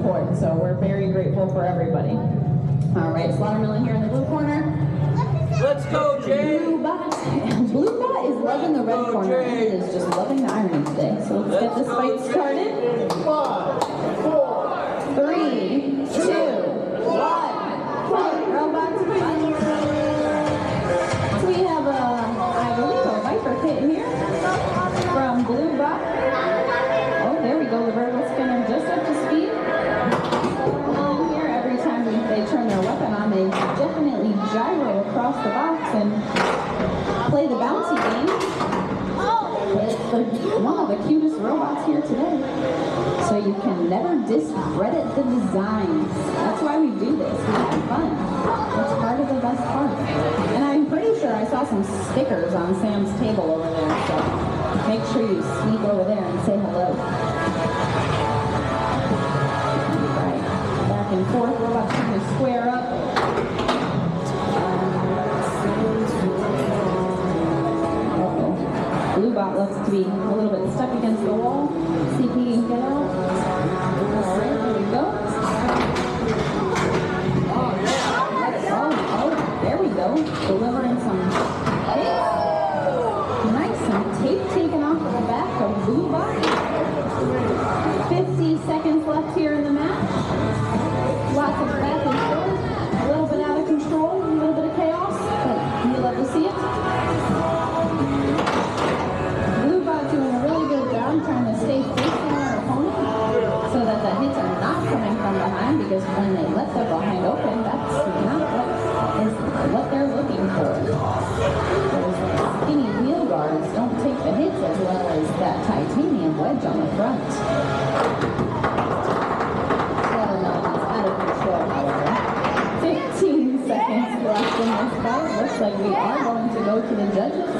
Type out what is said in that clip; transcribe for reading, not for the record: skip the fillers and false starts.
support. So we're very grateful for everybody. All right, Slaughtermelon here in the blue corner. Let's go, Jay! Blue Bot is loving the red corner. He is just loving the irony today. So let's get this fight started. 5, 4, 3, 2, 1. Fight, robots, fight. So we have I believe a Viper kit here from Blue Bot. Oh, there we go. The vertical spinner just up to speed. Here, every time they turn their weapon on, they definitely gyro across the box and play the bouncy game. It's one of the cutest robots here today. So you can never discredit the designs. That's why we do this. We have fun. That's part of the best part. And I'm pretty sure I saw some stickers on Sam's table over there. So make sure you sneak over there and say hello. Right. Back and forth. Robots trying to square up. Blue Bot looks to be a little bit stuck against the wall. See if he can get out. Alright, there we go. Oh, there we go. Delivering some hits. Nice, some tape taken off of the back of Blue Bot. 50 seconds left here in the match. Lots of back and forth. A little bit out of control, a little bit of chaos, but you love to see it. Doing a really good job trying to stay facing our opponent so that the hits are not coming from behind, because when they let the behind open, that's not what they're looking for. Those skinny wheel guards don't take the hits as well as that titanium wedge on the front. Slaughtermelon is out of control, however. 15 seconds left in this fight. Looks like we are going to go to the judges.